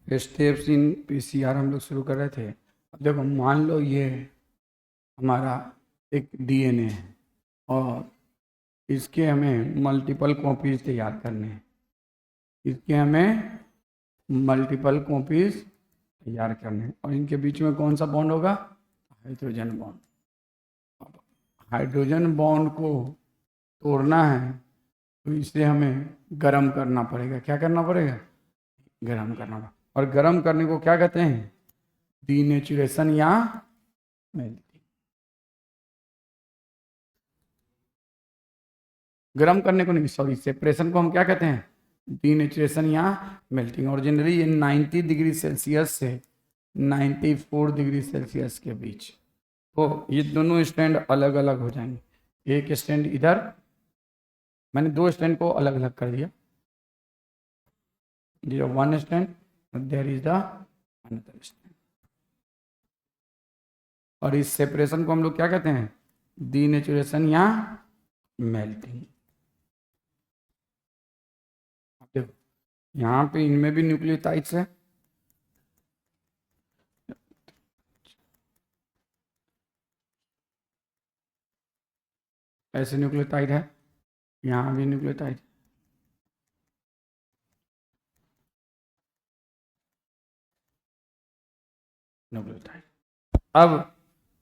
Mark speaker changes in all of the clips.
Speaker 1: Steps in PCR हम लोग शुरू कर रहे थे। अब देखो, मान लो ये हमारा एक डीएनए है और इसके हमें मल्टीपल कॉपीज तैयार करने हैं। इसके हमें मल्टीपल कॉपीज तैयार करने हैं और इनके बीच में कौन सा बॉन्ड होगा? Hydrogen bond. अब हाइड्रोजन बॉन्ड को तोड़ना है तो इसे हमें गर्म करना पड़ेगा। क्या करना पड़ेगा? गर्म करना पड़ेगा। और गर्म करने को क्या कहते हैं? डीनेचुरेशन या मेल्टिंग। गर्म करने को नहीं, सॉरी, सेपरेशन को हम क्या कहते हैं? डीनेचुरेशन या मेल्टिंग। और जनरली ये 90 डिग्री सेल्सियस से 94 डिग्री सेल्सियस के बीच। तो ये दोनों स्टैंड अलग अलग हो जाएंगे। एक स्टैंड इधर, मैंने दो स्टैंड को अलग अलग कर दिया। One stand, there is the another stand. और इस सेपरेशन को हम लोग क्या कहते हैं? डीनेचुरेशन या मेल्टिंग। देखो, यहाँ पे इनमें भी न्यूक्लियोटाइड्स है। ऐसे न्यूक्लियोटाइड है, यहाँ भी न्यूक्लियोटाइड। न्यूक्लियोटाइड। अब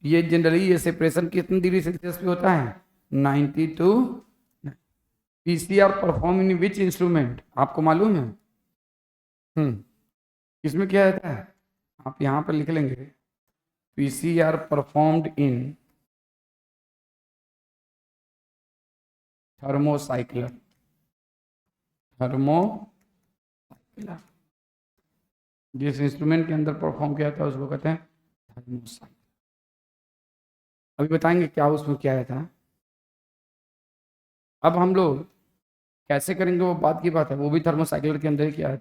Speaker 1: ये जनरली ये सेपरेशन कितनी डिग्री सेल्सियस पे होता है? 92। PCR perform in which instrument, आपको मालूम है? इसमें क्या रहता है? आप यहाँ पर लिख लेंगे, PCR performed in thermocycler. Thermocycler जिस इंस्ट्रूमेंट के अंदर परफॉर्म किया था उसको कहते हैं थर्मोसाइक्लर। अभी बताएंगे क्या उसमें क्या रहता है। अब हम लोग कैसे करेंगे वो बात की बात है, वो भी थर्मोसाइक्लर के अंदर ही किया है।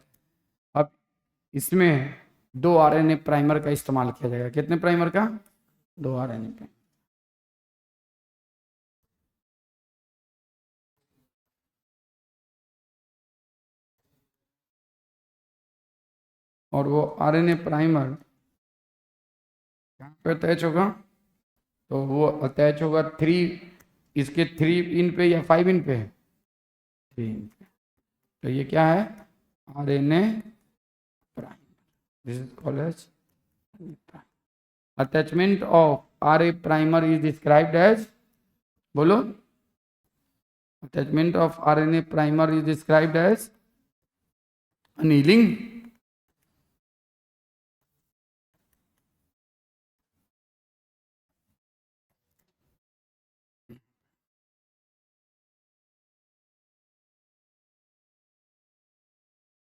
Speaker 1: अब इसमें दो आरएनए प्राइमर का इस्तेमाल किया जाएगा। कितने प्राइमर का? दो आरएनए प्राइमर। और वो आरएनए प्राइमर कहाँ पे अटैच होगा? तो वो अटैच होगा थ्री, इसके 3 इन पे या 5 इन पे? 3 इन पे। तो ये क्या है? RNA primer. This is called as attachment of RA primer is described as, बोलो, attachment of RNA primer is described as annealing.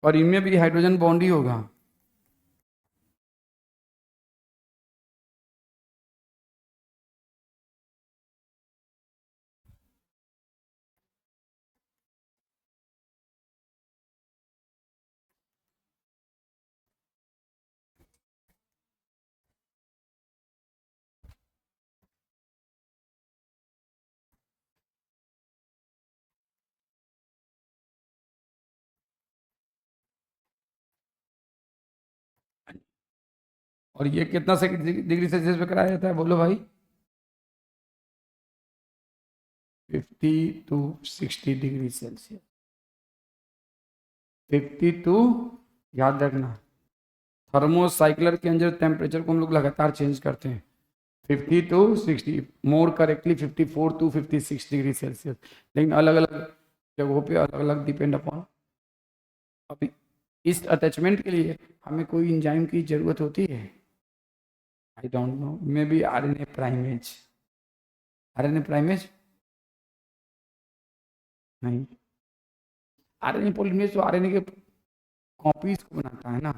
Speaker 1: और इनमें भी हाइड्रोजन बॉन्ड ही होगा। और ये कितना से डिग्री सेल्सियस पे कराया जाता है, बोलो भाई? 50 to 60 डिग्री सेल्सियस। 52, याद रखना, थर्मोसाइक्लर के अंदर टेम्परेचर को हम लोग लगातार चेंज करते हैं। 50 to 60, more correctly 54 to 56 degree Celsius. लेकिन अलग अलग जगहों पे अलग अलग डिपेंड अपॉन। अभी इस अटैचमेंट के लिए हमें कोई इंजाइम की जरूरत होती है? I don't know, may be RNA primase. RNA primase नहीं, आरएनए पॉलीमरेज तो आरएनए के कॉपीज को बनाता है ना।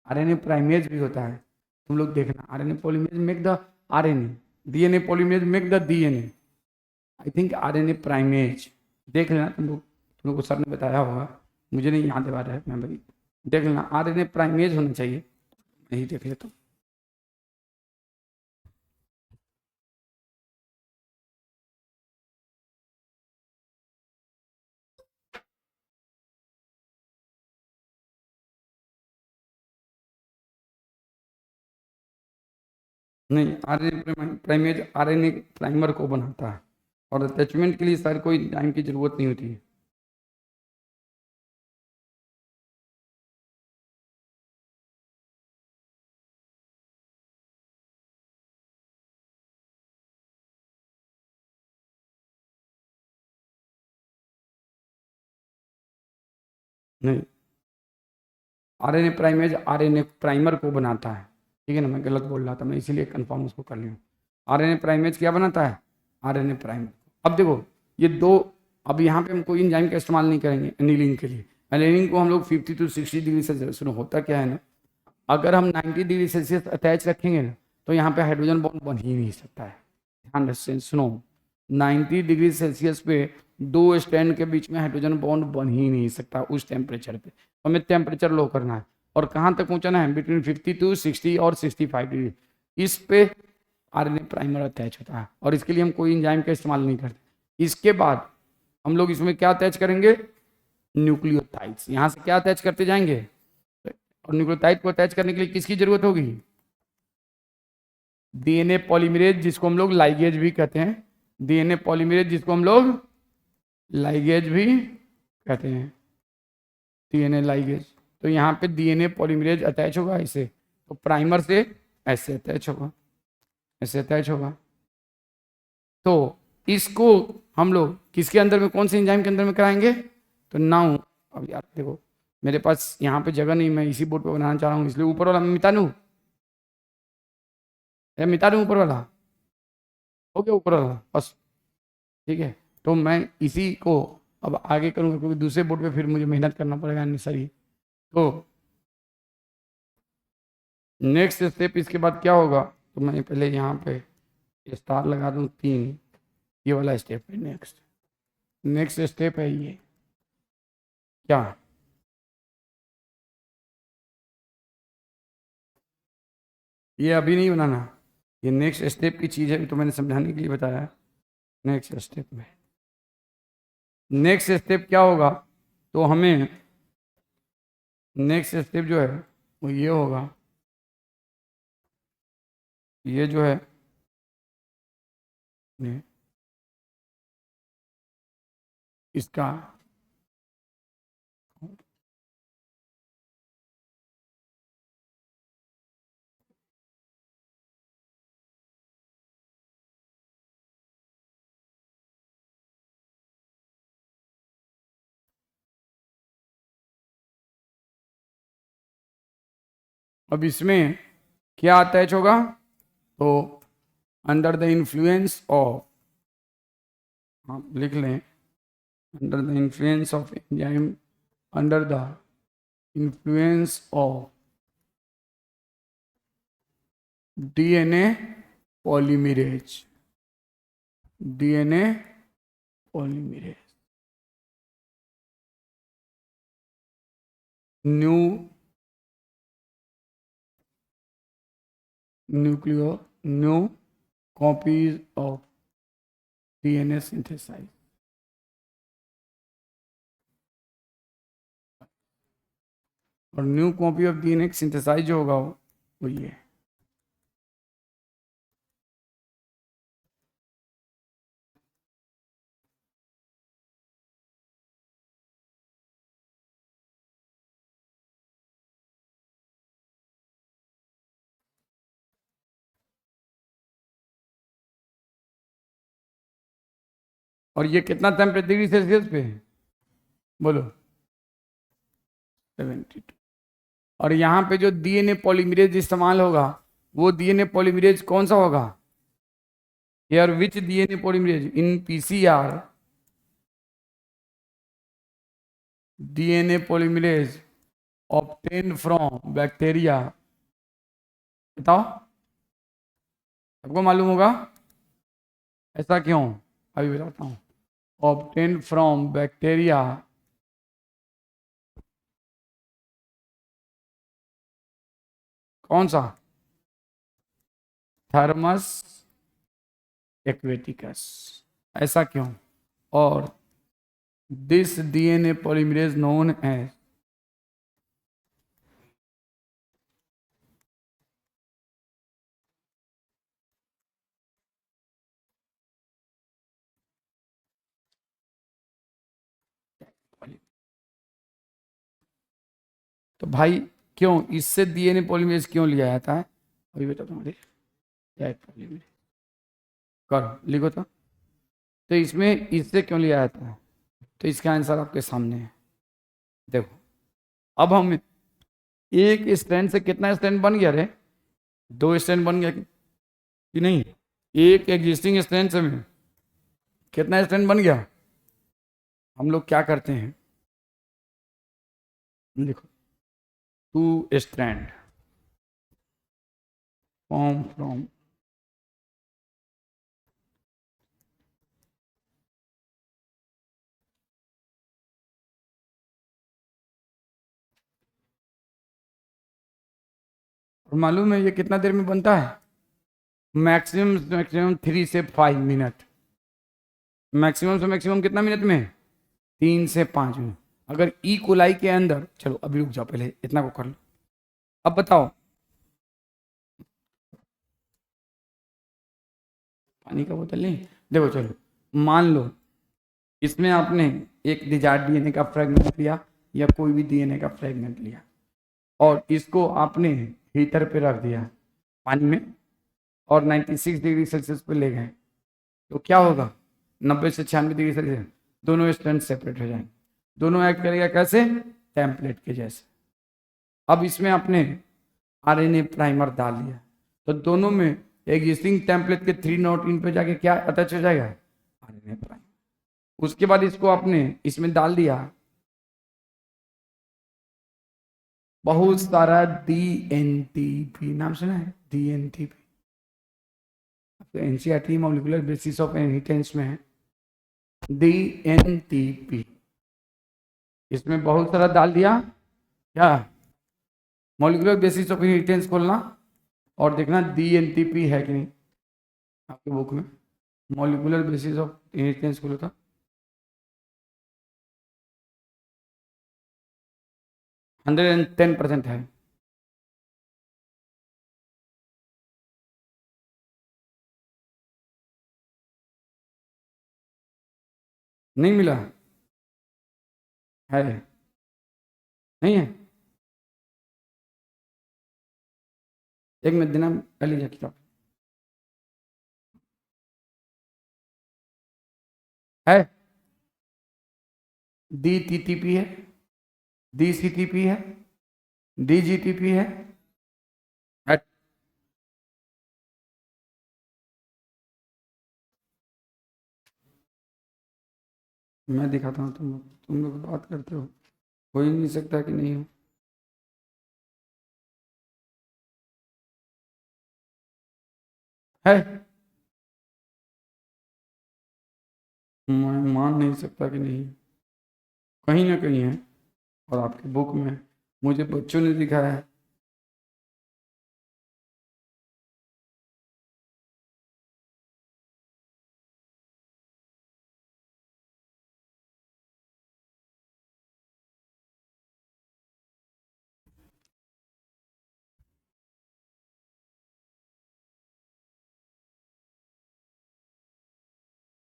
Speaker 1: आरएनए प्राइमेज भी होता है। तुम लोग देखना, RNA polymerase make the RNA, DNA polymerase make the DNA. I think RNA primase, देख लेना तुम लोग को सर ने बताया होगा, मुझे नहीं याद आ रहा है मेमोरी। देख लेना, आरएनए प्राइमेज होना चाहिए। यही देख लेता हूँ। नहीं, आरएनए प्राइमेज आरएनए प्राइमर को बनाता है, और अटैचमेंट के लिए सर कोई टाइम की जरूरत नहीं होती है। नहीं, आरएनए प्राइमेज आरएनए प्राइमर को बनाता है, ठीक है ना, मैं गलत बोल रहा था, मैं इसीलिए कंफर्म उसको कर लिया। आरएनए प्राइमेज क्या बनाता है? RNA primer. अब देखो ये दो, अब यहाँ पे हम कोई इंजाइम का इस्तेमाल नहीं करेंगे एनिलीन के लिए। एनिलीन को हम लोग 50 to 60 डिग्री से शुरू होता क्या है ना, अगर हम 90 डिग्री सेल्सियस अटैच रखेंगे ना, तो यहाँ पे हाइड्रोजन बॉन्ड बन ही नहीं सकता है। ध्यान से सुनो, 90 डिग्री सेल्सियस पे दो स्टैंड के बीच में हाइड्रोजन बॉन्ड बन ही नहीं सकता उस टेम्परेचर पे। हमें टेम्परेचर लो करना है, और कहाँ तक पहुंचाना है? बिटवीन 50 to 60 और 65 डिग्री। इस पे आरएनए प्राइमर अटैच होता है, और इसके लिए हम कोई इंजाइम का इस्तेमाल नहीं करते। इसके बाद हम लोग इसमें क्या अटैच करेंगे? न्यूक्लियोटाइड्स। यहाँ से क्या अटैच करते जाएंगे? और न्यूक्लियोटाइड को अटैच करने के लिए किसकी जरूरत होगी? डीएनए पॉलीमरेज, जिसको हम लोग लाइगेज भी कहते हैं। डीएनए पॉलीमरेज जिसको हम लोग लाइगेज भी कहते हैं, डीएनए लाइगेज। तो यहाँ पे डीएनए पॉलीमरेज अटैच होगा इसे, तो प्राइमर से ऐसे अटैच होगा, ऐसे अटैच होगा। तो इसको हम लोग किसके अंदर में, कौन से एंजाइम के अंदर में कराएंगे? तो नाउ, अब यार देखो मेरे पास यहाँ पे जगह नहीं, मैं इसी बोर्ड पे बनाना चाह रहा हूँ, इसलिए ऊपर वाला मैं मिटा दूँ, मिटा दूँ ऊपर वाला, हो गया ऊपर वाला बस, ठीक है। तो मैं इसी को अब आगे करूँगा, क्योंकि दूसरे बोर्ड पे फिर मुझे मेहनत करना पड़ेगा नेसेसरी। तो नेक्स्ट स्टेप इसके बाद क्या होगा? तो मैं पहले यहाँ पे स्टार लगा दूँ 3, ये वाला स्टेप है नेक्स्ट। नेक्स्ट स्टेप है ये क्या? ये अभी नहीं बनाना, ये नेक्स्ट स्टेप की चीज़ है, तो मैंने समझाने के लिए बताया। नेक्स्ट स्टेप में, नेक्स्ट स्टेप क्या होगा? तो हमें नेक्स्ट स्टेप जो है वो ये होगा, ये जो है ये इसका अब इसमें क्या अटैच होगा? तो अंडर द इन्फ्लुएंस ऑफ, आप लिख लें, under the influence of enzyme, under the influence of DNA polymerase, DNA polymerase, new nucleo new copies of DNA synthesize. और new copy of DNA synthesize जो होगा वो ये है। और ये कितना टेम्परेचर डिग्री सेल्सियस पे है? बोलो, 72। और यहाँ पे जो डीएनए पॉलीमरेज इस्तेमाल होगा, वो डीएनए पॉलीमरेज कौन सा होगा? यार विच DNA polymerase in PCR, DNA polymerase obtain from bacteria. बताओ, सबको मालूम होगा, ऐसा क्यों? अभी बताता हूँ। ऑब्टेन फ्रॉम बैक्टीरिया, कौन सा? Thermus aquaticus. ऐसा क्यों? और this DNA polymerase known as, तो भाई क्यों इससे डीएनए पॉलीमरेज क्यों लिया जाता है, अभी बताता हूँ। पॉलीमरेज करो, लिखो तो इसमें इससे क्यों लिया जाता है, तो इसका आंसर आपके सामने है। देखो, अब हम एक स्ट्रैंड से कितना स्ट्रैंड बन गया रे, दो स्ट्रैंड बन गया कि नहीं, एक एग्जिस्टिंग स्ट्रैंड से में कितना स्ट्रैंड बन गया। हम लोग क्या करते हैं, देखो, टू स्ट्रैंड फॉर्म फ्रॉम, और मालूम है ये कितना देर में बनता है, मैक्सिमम मैक्सिमम 3 से 5 मिनट, मैक्सिमम से मैक्सिमम कितना मिनट में, 3 से 5 मिनट। अगर ई कोलाई के अंदर, चलो अभी रुक जाओ, पहले इतना को कर लो। अब बताओ, पानी का बोतल नहीं, देखो चलो मान लो इसमें आपने एक डिजार्ड डीएनए का फ्रेगमेंट लिया या कोई भी डीएनए का फ्रेगमेंट लिया और इसको आपने हीटर पे रख दिया पानी में और 96 डिग्री सेल्सियस पे ले गए, तो क्या होगा, 90 से 96 डिग्री सेल्सियस, दोनों स्ट्रैंड सेपरेट हो जाएंगे, दोनों एक्ट करेगा कैसे, टेम्पलेट के जैसे। अब इसमें आपने आरएनए प्राइमर डाल दिया तो दोनों में एग्जिस्टिंग टेम्पलेट के 3 नोट इन पे जाके क्या अटैच हो जाएगा, आरएनए प्राइमर। उसके बाद इसको आपने इसमें डाल दिया बहुत सारा डीएनटीपी, नाम सुना है DNTP, NCERT molecular basis of inheritance में है डीएनटीपी, इसमें बहुत सारा डाल दिया क्या, मॉलिक्यूलर बेसिस ऑफ इनहेरिटेंस खोलना और देखना डीएनटीपी है कि नहीं आपके बुक में, मॉलिक्यूलर बेसिस ऑफ इनहेरिटेंस खोलो था, 110% है। नहीं मिला है, नहीं है, एक मिनट देना, पहले जा किताब है, डी टीटीपी है, डी सीटीपी है, डी जीटीपी है। मैं दिखाता हूँ, तुम लोग बात करते हो ही नहीं सकता कि नहीं हो, है, मैं मान नहीं सकता कि नहीं, कहीं ना कहीं है, और आपके बुक में मुझे बच्चों ने दिखाया है।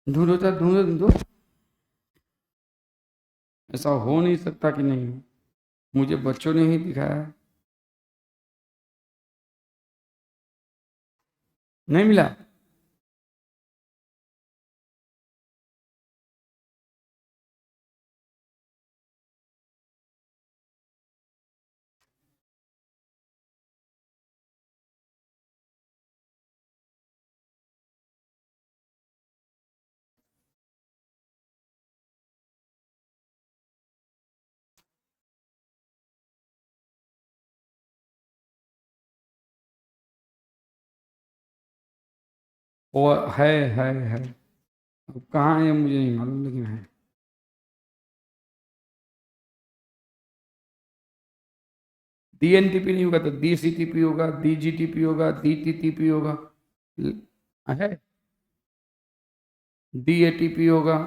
Speaker 1: ढूंढो था, ढूंढो ढूंढो, ऐसा हो नहीं सकता कि नहीं हो, मुझे बच्चों ने ही दिखाया है। नहीं मिला, वो है, अब कहाँ है मुझे नहीं मालूम, लेकिन है। डीएनटीपी नहीं होगा तो डीसीटीपी होगा, डीजीटीपी होगा, डीटीटीपी होगा, है, डीएटीपी होगा,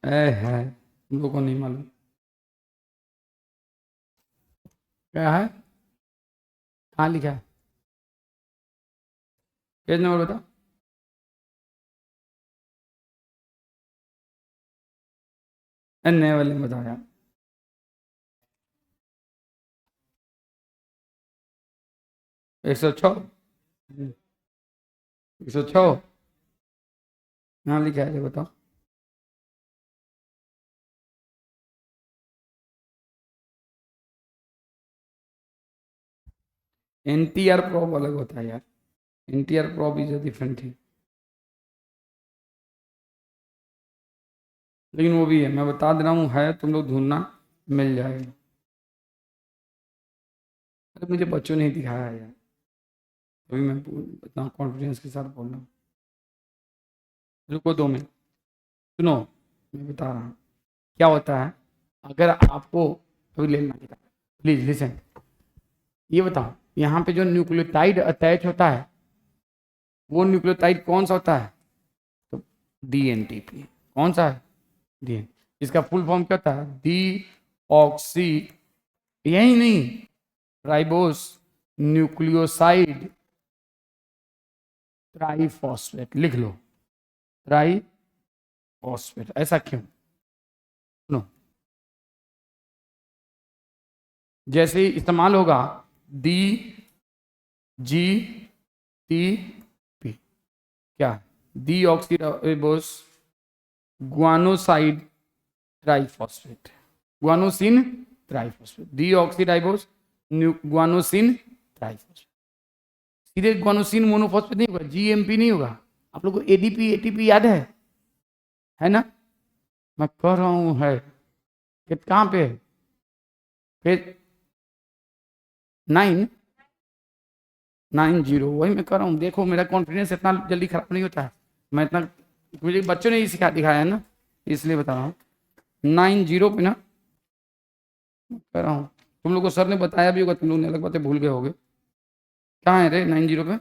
Speaker 1: है, तुम लोगों को नहीं मालूम। क्या है, कहाँ लिखा है, पेज नंबर बताओ। नए वाले में बताओ यार। 106, 106 यहाँ लिखा है, बताओ। NTR प्रॉब अलग होता है यार, NTR prob is a different thing. लेकिन वो भी है, मैं बता दे रहा हूँ, है, तुम लोग ढूंढना, मिल जाएगा। अरे मुझे बच्चों ने ही दिखाया है यार, अभी मैं इतना कॉन्फिडेंस के साथ बोल रहा हूँ। रुको 2 मिनट, सुनो, मैं बता रहा हूँ क्या होता है। अगर आपको अभी लेना, प्लीज लिसन, ये बताओ, यहाँ पे जो न्यूक्लियोटाइड अटैच होता है, वो न्यूक्लियोटाइड कौन सा होता है, तो DNTP। कौन सा है, DN। इसका फुल फॉर्म क्या होता है, डी ऑक्सी, यही नहीं, राइबोस न्यूक्लियोसाइड ट्राइफॉस्फेट, लिख लो, ट्राइफॉस्फेट। ऐसा क्यों, सुनो, जैसे ही इस्तेमाल होगा DGTP, क्या, deoxyribose guanoside triphosphate, guanosine triphosphate, deoxyribose guanosine triphosphate. सीधे ग्वानोसिन मोनोफॉस्फेट नहीं होगा, GMP नहीं होगा। आप लोग को ADP ATP याद है ना, मैं कह रहा हूं है कि कहाँ पे है, फिर 990, वही मैं कह रहा हूँ। देखो मेरा कॉन्फिडेंस इतना जल्दी खराब नहीं होता है, मैं इतना, मुझे बच्चों ने ही सिखा दिखाया है ना, इसलिए बता रहा हूँ। 90 पे ना कह रहा हूँ, तुम लोग को सर ने बताया भी होगा, तुम लोग ने अलग बातें भूल गए होगे। कहाँ है रे 90 पे,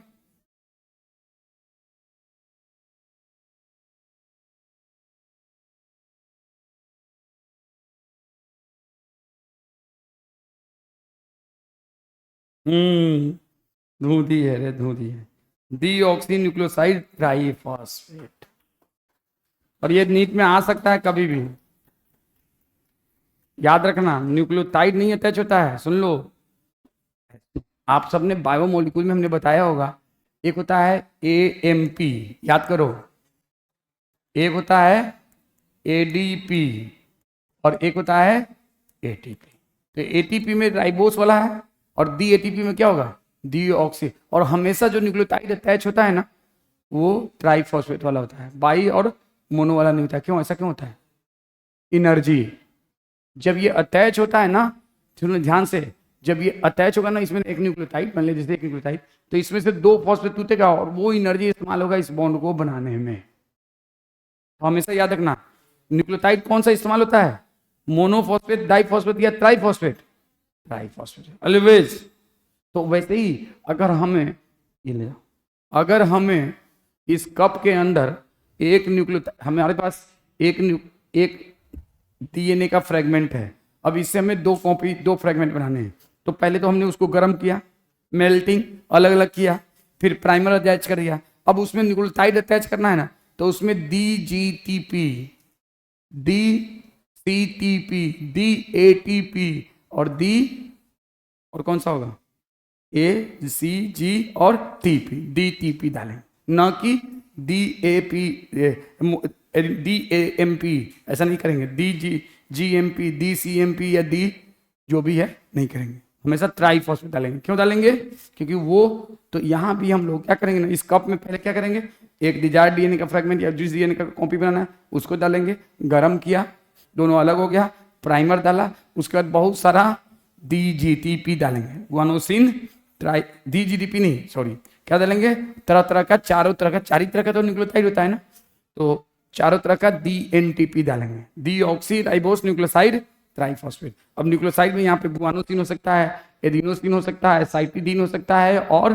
Speaker 1: धूधी है रे, धूधी है, डीऑक्सी न्यूक्लियोसाइड ट्राइफॉस्फेट। और ये नीट में आ सकता है कभी भी, याद रखना, न्यूक्लियोटाइड नहीं अटैच होता है, सुन लो। आप सबने बायोमोलिक्यूल में हमने बताया होगा, एक होता है AMP, याद करो, एक होता है ADP, और एक होता है ATP। तो ATP में राइबोस वाला है, और DATP में क्या होगा, डीऑक्सी। और हमेशा जो न्यूक्लियोटाइड अटैच होता है ना, वो ट्राइफॉस्फेट वाला होता है, बाई और मोनो वाला नहीं होता है। क्यों, ऐसा क्यों होता है, एनर्जी, जब ये अटैच होता है ना, सुनो ध्यान से, जब ये अटैच होगा ना, इसमें एक न्यूक्लियोटाइड मान लीजिए, जैसे एक न्यूक्लियोटाइड, तो इसमें से 2 फॉस्फेट टूटेगा, और वो एनर्जी इस्तेमाल होगा इस बॉन्ड को बनाने में। तो हमेशा याद रखना, न्यूक्लियोटाइड कौन सा इस्तेमाल होता है, मोनोफॉस्फेट, डाइफॉस्फेट या ट्राइफॉस्फेट, ट्राइफॉस्फेट ऑलवेज। तो वैसे ही अगर हमें ये ले, अगर हमें इस कप के अंदर एक न्यूक्लियोटाइड, हमारे पास एक DNA का फ्रेगमेंट है, अब इससे हमें 2 फ्रेगमेंट बनाने हैं। तो पहले तो हमने उसको गर्म किया, मेल्टिंग, अलग अलग किया, फिर प्राइमर अटैच कर दिया। अब उसमें न्यूक्लियोटाइड अटैच करना है ना, तो उसमें DGTP, DCTP, DATP और और कौन सा होगा, ACG और TP, DTP डालेंगे, ना कि DAMP, ऐसा नहीं करेंगे, GMP, DCMP या D जो भी है नहीं करेंगे, हमेशा ट्राइफॉस्फेट डालेंगे। क्यों डालेंगे, क्योंकि वो, तो यहाँ भी हम लोग क्या करेंगे ना, इस कप में पहले क्या करेंगे, एक डिजायर्ड DNA का फ्रेगमेंट या जिस DNA का कॉपी बनाना है उसको डालेंगे, गर्म किया, दोनों अलग हो गया, प्राइमर डाला, उसके बाद बहुत सारा DGTP डालेंगे, गुआनोसिन DGTP नहीं, सॉरी, क्या डालेंगे, तरह तरह का, चार ही तरह का तो न्यूक्लियोटाइड होता है ना, तो चारों तरह का DNTP डालेंगे, डीऑक्सी राइबोस न्यूक्लियोसाइड ट्राइफॉस्फेट। अब न्यूक्लियोसाइड में यहाँ पे गुआनोसिन हो सकता है, एडिनोसिन हो सकता है, साइटिडीन हो सकता है, और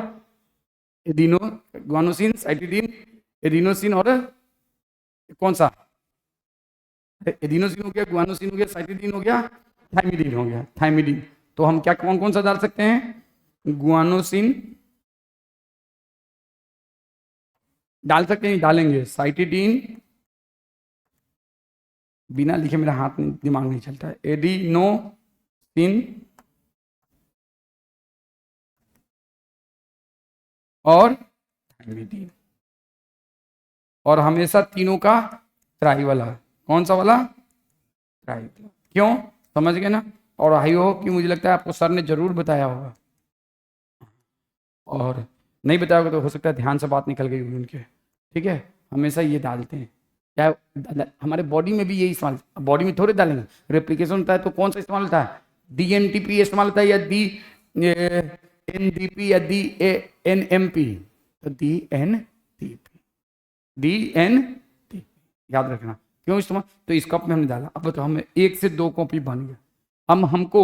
Speaker 1: गुआनोसिन, साइटिडीन, एडिनोसिन, और कौन सा, एडिनोसिन हो गया, गुआनोसिन हो गया, साइटिडीन हो गया, थाइमिडीन हो गया, थाइमिडीन। तो हम क्या कौन कौन सा डाल सकते हैं? गुआनोसिन डाल सकते हैं, डालेंगे। साइटिडीन, बिना लिखे मेरा हाथ नहीं, दिमाग नहीं चलता है। एडिनोसिन और थायमिडीन, और हमेशा तीनों का ट्राई वाला। कौन सा वाला? ट्राई वाला। क्यों? समझ गए ना? और आई हो कि मुझे लगता है आपको सर ने जरूर बताया होगा, और नहीं बताया होगा तो हो सकता है ध्यान से बात निकल गई होगी उनके। ठीक है, हमेशा ये डालते हैं। क्या हमारे बॉडी में भी यही इस्तेमाल, बॉडी में थोड़े डालेंगे, रेप्लिकेशन होता है तो कौन सा इस्तेमाल होता है? DNTP इस्तेमाल होता है, या DNDP या DNMP? तो DNTP याद रखना। क्यों इस्तेमाल? तो इस कप में हमने डाला। अब बताओ, हमें 1 से 2 कॉपी बन गया। अब हमको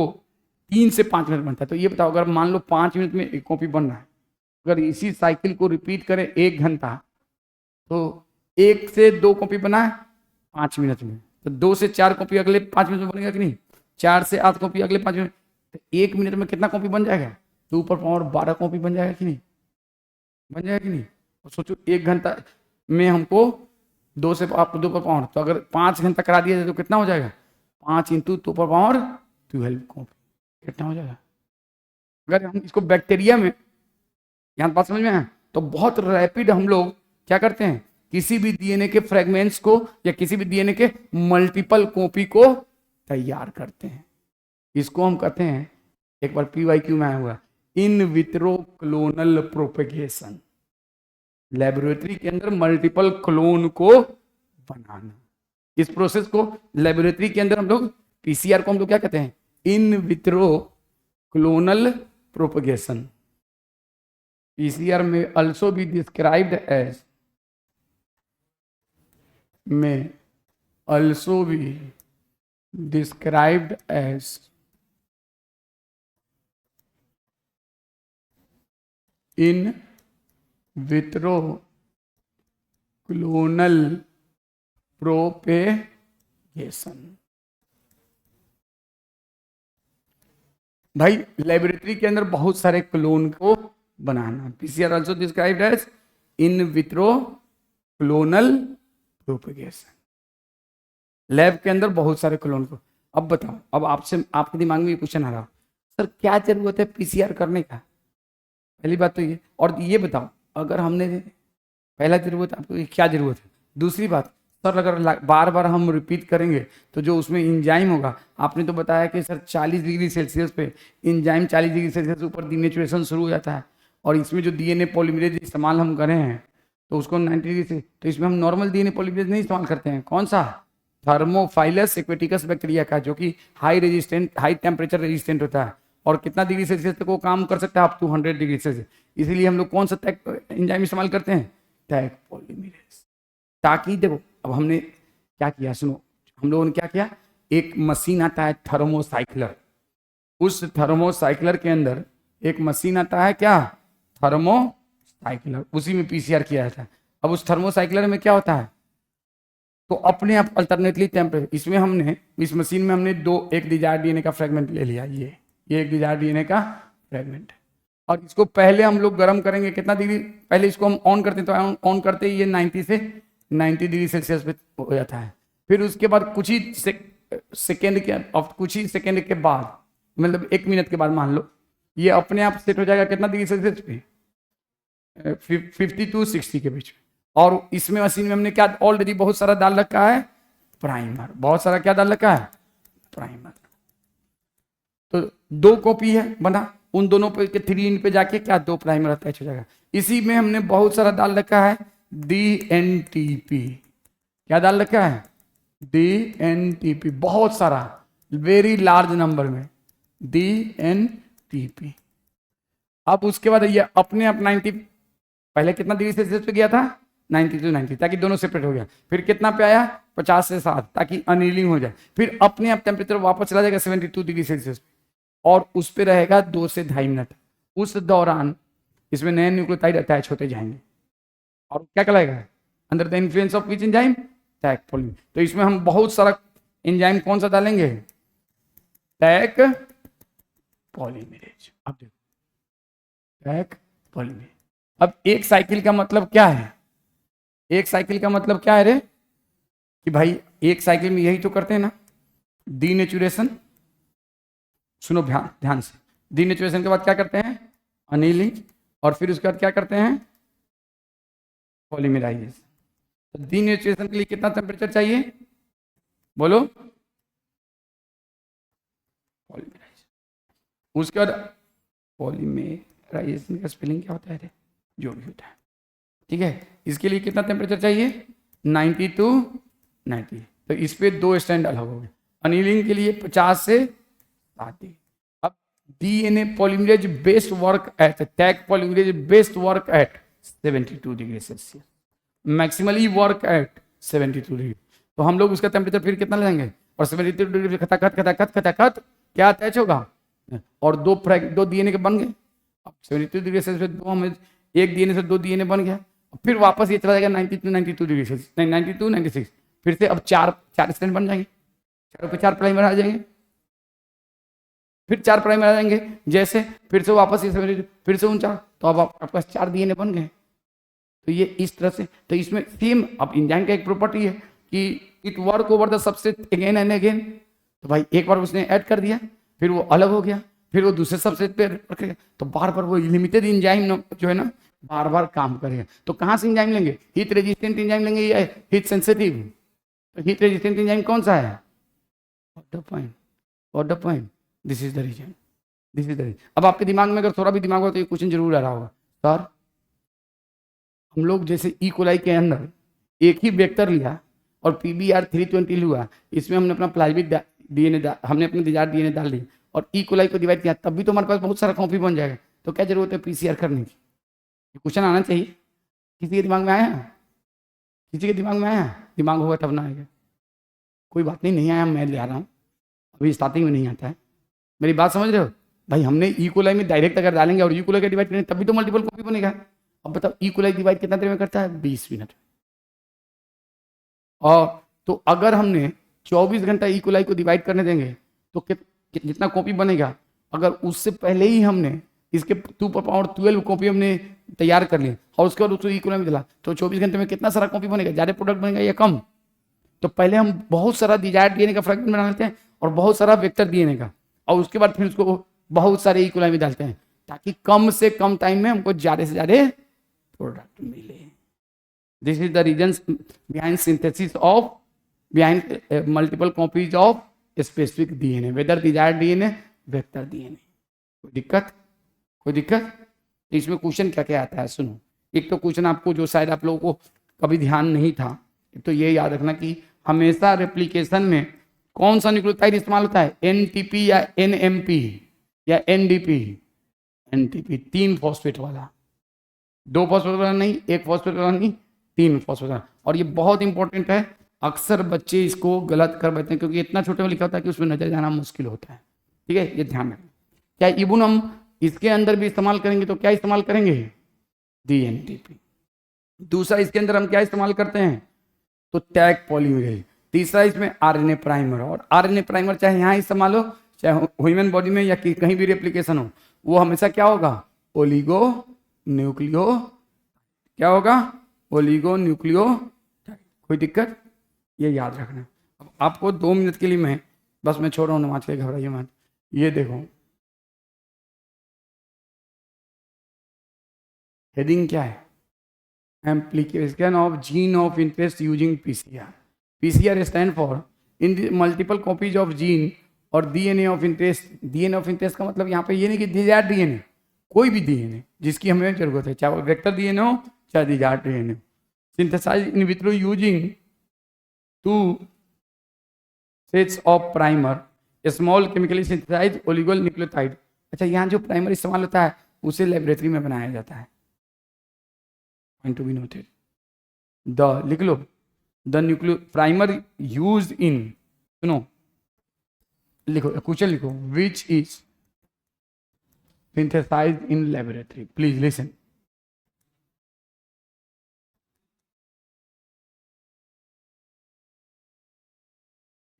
Speaker 1: 3 से 5 मिनट बनता है। तो ये बताओ, अगर मान लो 5 मिनट में 1 कॉपी बन रहा है, अगर इसी साइकिल को रिपीट करें 1 घंटा, तो 1 से 2 कॉपी बना है 5 मिनट में, तो 2 से 4 कॉपी अगले 5 मिनट में बनेगा कि नहीं? 4 से 8 कॉपी अगले 5 मिनट, तो 1 मिनट में कितना कॉपी बन जाएगा? 2 पर पावर 12 कॉपी बन जाएगा कि नहीं? बन जाएगा कि नहीं? और सोचो 1 घंटा में हमको 2 से 2 पर पावर, तो अगर 5 घंटा करा दिया जाए तो कितना हो जाएगा? 5 इंटू 2 पर पावर 12 कॉपी, कितना हो जाएगा? अगर हम इसको बैक्टीरिया में, यहाँ बात समझ में है, तो बहुत रैपिड हम लोग क्या करते हैं, किसी भी डीएनए के फ्रेगमेंट्स को या किसी भी डीएनए के मल्टीपल कॉपी को तैयार करते हैं। इसको हम कहते हैं, एक बार PYQ में आया हुआ, in vitro clonal propagation. Laboratory के अंदर मल्टीपल क्लोन को बनाना, इस प्रोसेस को लेबोरेटरी के अंदर हम लोग, PCR को हम लोग क्या कहते हैं? In vitro clonal propagation. PCR may also be described as, may also be described as in vitro clonal propagation। भाई लेबोरेटरी के अंदर बहुत सारे क्लोन को बनाना। PCR also described as in vitro clonal propagation। Lab के अंदर बहुत सारे क्लोन को। अब बताओ, अब आपसे, आपके दिमाग में ये क्वेश्चन आ रहा, सर क्या जरूरत है PCR करने का? पहली बात तो ये, और ये बताओ, अगर हमने, पहला जरूरत आपको क्या जरूरत है? दूसरी बात, सर अगर बार बार हम रिपीट करेंगे तो जो उसमें इंजाइम होगा, आपने तो बताया कि सर 40 डिग्री सेल्सियस पे इंजाइम 40 डिग्री सेल्सियस ऊपर डिनेचुरेशन शुरू हो जाता है, और इसमें जो DNA पॉलीमरेज इस्तेमाल हम करें हैं तो उसको 90 डिग्री से, तो इसमें हम नॉर्मल DNA पॉलीमरेज नहीं इस्तेमाल करते हैं। कौन सा? थर्मोफाइलस एक्वेटिकस बैक्टीरिया का, जो कि हाई टेम्परेचर रेजिस्टेंट होता है, और कितना डिग्री सेल्सियस तक वो काम कर सकता है? Up to 100 degree Celsius. इसीलिए हम लोग कौन सा एंजाइम इस्तेमाल करते हैं? Taq polymerase. ताकि देखो, अब हमने क्या किया, सुनो, हम लोगों ने क्या किया, एक मशीन आता है थर्मोसाइक्लर, उस थर्मोसाइक्लर के अंदर एक मशीन आता है, क्या? थर्मोसाइक्लर, उसी में PCR किया जाता है। अब उस थर्मोसाइक्लर में क्या होता है, तो अपने आप अल्टरनेटली टेम्परेचर, इसमें हमने, इस मशीन में हमने एक डिजायर DNA का फ्रेगमेंट ले लिया, ये एक डिजायर DNA का फ्रेगमेंट है, और इसको पहले हम लोग गर्म करेंगे। कितना डिग्री? पहले इसको हम ऑन करते हैं, तो ऑन करते ही ये 90 से 90 डिग्री सेल्सियस पे हो जाता है। फिर उसके बाद कुछ ही सेकेंड के बाद, मतलब 1 मिनट के बाद मान लो, ये अपने आप सेट हो जाएगा कितना डिग्री सेल्सियस पे? 50 to 60 के बीच में। और इसमें मशीन में हमने क्या ऑलरेडी बहुत सारा डाल रखा है? प्राइमर। बहुत सारा क्या डाल रखा है? प्राइमर। तो 2 कॉपी है बना, उन दोनों पे के 3 इन पे जाके क्या 2 प्राइमर अटैच हो जाएगा। इसी में हमने बहुत सारा डाल रखा है DNTP। क्या डाल रखा है? DNTP, बहुत सारा, वेरी लार्ज नंबर में DNTP। अब उसके बाद ये अपने आप 90, पहले कितना डिग्री सेल्सियस पे गया था? 90 to 90, ताकि दोनों सेपरेट हो गया। फिर कितना पे आया? 50 से 60, ताकि अनहीलिंग हो जाए। फिर अपने आप टेम्परेचर वापस चला जाएगा 72 डिग्री सेल्सियस पे, और उस पे रहेगा 2 से 2.5 मिनट। उस दौरान इसमें नए न्यूक्लियोटाइड अटैच होते जाएंगे, और क्या कहलाएगा? Under the influence of which enzyme? Tag polymerase. तो इसमें हम बहुत सारा एंजाइम कौन सा डालेंगे? Tag polymerase. अब देखो टैग पॉलीमरेज। अब एक साइकिल का मतलब क्या है? एक साइकिल का मतलब क्या है रे? कि भाई एक साइकिल में यही तो करते हैं ना, डीनेचुरेशन। सुनो ध्यान ध्यान से, डीनेचुरेशन के बाद क्या करते हैं? अनिलिंग, और फिर उसके बाद क्या करते हैं? पॉलीमराइजेशन। तो डीनेचुरेशन के लिए कितना टेम्परेचर चाहिए? बोलो। पॉलीमराइजेशन। उसके बाद पॉलीमराइजेशन का स्पेलिंग क्या होता है रे? जो भी होता है, ठीक है। इसके लिए कितना टेम्परेचर चाहिए? 90 टू 90। तो इस पे दो स्टैंड अलग हो गए। अनिलिंग के लिए 50 से 60। अब DNA polymerase best work at, tag polymerase best work at 72 degree Celsius, maximally work at 72 degree. तो हम लोग उसका टेम्परेचर फिर कितना लेंगे? और 72 डिग्री से खटाखट खटाखट खटाखट क्या अटैच होगा? और दो डीएनए के बन गए। अब 72 डिग्री सेल्सियस दो, हमें एक डीएनए से दो डीएनए बन गया। फिर वापस ये चला जाएगा 92 डिग्री सेल्सियस, नहीं 92 96। फिर से अब चार स्टैंड बन जाएंगे, चारों पे 4 प्राइमर आ जाएंगे, फिर 4 प्राइमर आ जाएंगे। जैसे फिर से वापस ये फिर से 49, तो अब आपके पास 4 डीएनए बन गए। तो ये इस तरह से, तो इसमें सेम अब इंजाइम का एक प्रॉपर्टी है कि it work over the substrate again and again. तो भाई एक बार उसने ऐड कर दिया, फिर वो अलग हो गया, फिर वो दूसरे सबस्ट्रेट पे रखेगा, तो बार बार वो लिमिटेड इंजाइम जो है ना बार बार काम करेगा। तो कहाँ से इंजाइम लेंगे? हीट रेजिस्टेंट इंजाइम लेंगे या हीट सेंसिटिव? तो हीट रेजिस्टेंट इंजाइम कौन सा है? What the point, what the point, this is the reason, this is the reason. अब आपके दिमाग में अगर थोड़ा भी दिमाग हो तो ये क्वेश्चन जरूर आ रहा होगा, सर हम लोग जैसे ई कोलाई के अंदर एक ही वेक्टर लिया और पीबीआर 320 लिया, इसमें हमने अपना प्लाज्मिक डीएनए हमने अपने डिजायर डीएनए डाल दी और ई कोलाई को डिवाइड किया, तब भी तो हमारे पास बहुत सारा कॉपी बन जाएगा। तो क्या जरूरत है पीसीआर करने की? क्वेश्चन आना चाहिए। किसी के दिमाग में आया? किसी के दिमाग में आया? दिमाग होगा तब ना आएगा। कोई बात नहीं, नहीं आया मैं ले आ रहा हूँ, अभी स्टार्टिंग में नहीं आता है। मेरी बात समझ रहे हो भाई? हमने ई कोलाई में डायरेक्ट अगर डालेंगे और ई कोलाई का डिवाइड करेंगे तभी तो मल्टीपल कॉपी बनेगा। अब बताओ ई कोलाई डिवाइड कितना देर में करता है? 20 मिनट। और तो अगर हमने 24 घंटा ई कोलाई को डिवाइड करने देंगे तो जितना कॉपी बनेगा, अगर उससे पहले ही हमने इसके 2 कॉपी हमने तैयार कर ली और उसके बाद उसको ई कोलाई में दिला, तो 24 घंटे में कितना सारा कॉपी बनेगा? ज़्यादा प्रोडक्ट बनेगा या कम? तो पहले हम बहुत सारा डिजायर्ड डीएनए का फ्रैगमेंट बना लेते हैं और बहुत सारा वेक्टर डीएनए का, और उसके बाद फिर उसको बहुत सारे ई कोलाई में डालते हैं ताकि कम से कम टाइम में हमको ज़्यादा से ज़्यादा प्रोडक्ट मिले। This is the reasons behind synthesis of behind multiple copies of specific DNA, whether desired DNA, vector DNA। कोई दिक्कत? कोई दिक्कत? तो इसमें क्वेश्चन क्या क्या आता है सुनो। एक तो क्वेश्चन आपको जो शायद आप लोगों को कभी ध्यान नहीं था, तो ये याद रखना कि हमेशा रेप्लिकेशन में कौन सा न्यूक्लियोटाइड इस्तेमाल होता है? एनटीपी या एनएमपी या एनडीपी? एनटीपी 3 फॉस्फेट वाला, 2 फॉस्फेट वाला नहीं, 1 फॉस्फेट वाला नहीं, 3 फॉस्फेट। और ये बहुत इंपॉर्टेंट है, अक्सर बच्चे इसको गलत कर बैठते हैं क्योंकि इतना छोटे में लिखा होता है कि उसमें नजर जाना मुश्किल होता है। ठीक है, ये ध्यान रखें। क्या इबुन हम इसके अंदर भी इस्तेमाल करेंगे तो क्या इस्तेमाल करेंगे? डीएनटीपी। दूसरा इसके अंदर हम क्या इस्तेमाल करते हैं? तो टैग पॉलीमरेज। तीसरा इसमें आरएनए प्राइमर, और आरएनए प्राइमर चाहे यहाँ इस्तेमाल हो चाहे ह्यूमन बॉडी में या कहीं भी रेप्लिकेशन हो, वो हमेशा क्या होगा? ओलिगो न्यूक्लियो, क्या होगा? Oligo nucleo. कोई दिक्कत? ये याद रखना। अब आपको 2 मिनट के लिए मैं छोड़ रहा हूँ, नमाज के घबराइए मत। ये देखो हेडिंग क्या है? Amplification of gene of interest using PCR. PCR stand for in multiple copies of gene और DNA of interest. DNA of interest का मतलब यहाँ पे ये नहीं कि डिजायर्ड डीएनए, कोई भी डीएनए जिसकी हमें जरूरत है, चाहे वो वेक्टर डीएनए हो चाहे desired DNA, synthesise in vitro using 2 sets of primer, small chemically synthesise oligonucleotide. अच्छा, यहाँ जो प्राइमर इस्तेमाल होता है उसे लेबोरेटरी में बनाया जाता है। Point to be noted. The लिख लो, the nucleo primer use in, सुनो लिखो क्वेश्चन लिखो, which is synthesized in laboratory. Please listen.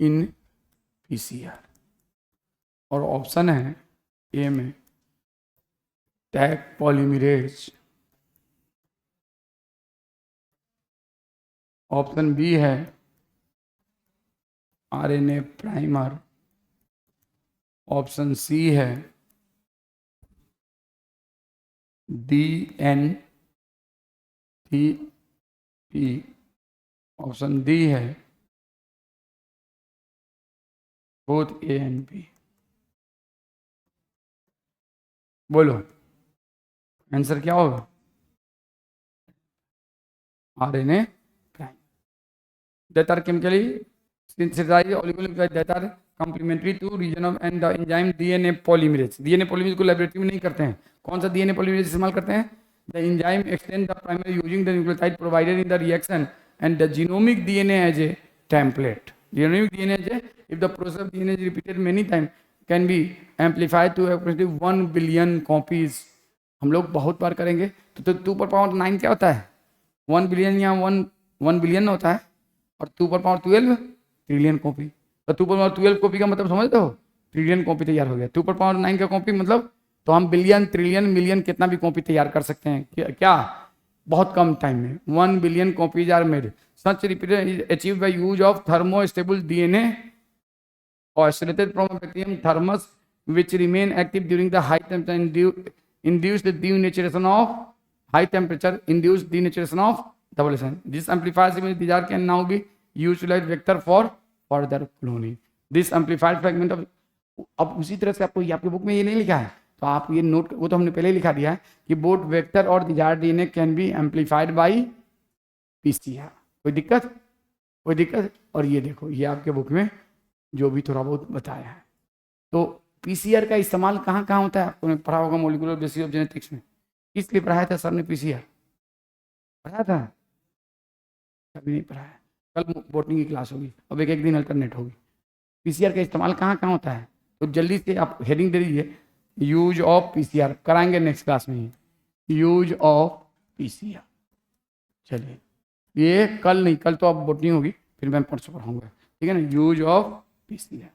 Speaker 1: In PCR. और ऑप्शन है ए में टैग पॉलीमरेज, ऑप्शन बी है आरएनए प्राइमर, ऑप्शन सी है DNTP, ऑप्शन डी है बोथ ए एंड बी। बोलो आंसर क्या होगा? RNA prime. that are chemically synthesized oligonucleotides that are complementary to region of and the enzyme DNA polymerase। DNA polymerase को laboratory में नहीं करते हैं। कौन सा DNA polymerase इस्तेमाल करते हैं? The enzyme extend the primary using the nucleotide provided in the reaction and the genomic DNA as a template। Genomic DNA as a, if the process of DNA is repeated many times can be amplified to approximately 1 billion copies। हम लोग बहुत बार करेंगे तो 2^9 क्या होता है? 1 billion या 1 billion होता है, और 2^12 ट्रिलियन कॉपी। तो 2^12 कॉपी का मतलब समझते हो? ट्रिलियन कॉपी तैयार हो गया। 2^9 का कॉपी मतलब तो हम बिलियन, ट्रिलियन, मिलियन कितना भी कॉपी तैयार कर सकते हैं। क्या बहुत कम टाइम में 1 billion copies are made. Such repeated is achieved by use of thermostable DNA isolated from a bacterium thermos which remain active during the high temperature induced denaturation of high temperature induced denaturation of double helix। This amplifiers these are can now be used to like vector for further cloning। This amplified fragment of, अब उसी तरह से आपको आपके book में ये नहीं लिखा है तो आप ये नोट, वो तो हमने पहले ही लिखा दिया है कि बोथ वेक्टर और desired DNA can be amplified by PCR। कोई दिक्कत? कोई दिक्कत? और ये देखो ये आपके बुक में जो भी थोड़ा बहुत बताया है। तो PCR का इस्तेमाल कहाँ कहाँ होता है? आपने पढ़ा होगा मॉलिक्यूलर बेसिस ऑफ जेनेटिक्स में। किस लिए पढ़ाया था सर ने? PCR पढ़ा था? कभी नहीं पढ़ाया। कल बोटनी की क्लास होगी, अब एक दिन अल्टरनेट होगी। PCR का इस्तेमाल कहाँ कहाँ होता है? तो जल्दी से आप हेडिंग दे दीजिए, यूज ऑफ PCR। कराएंगे नेक्स्ट क्लास में ही यूज ऑफ PCR। चलिए ये कल नहीं, कल तो अब बोटनी होगी, फिर मैं परसों पढ़ाऊंगा, ठीक है ना? Use of PCR।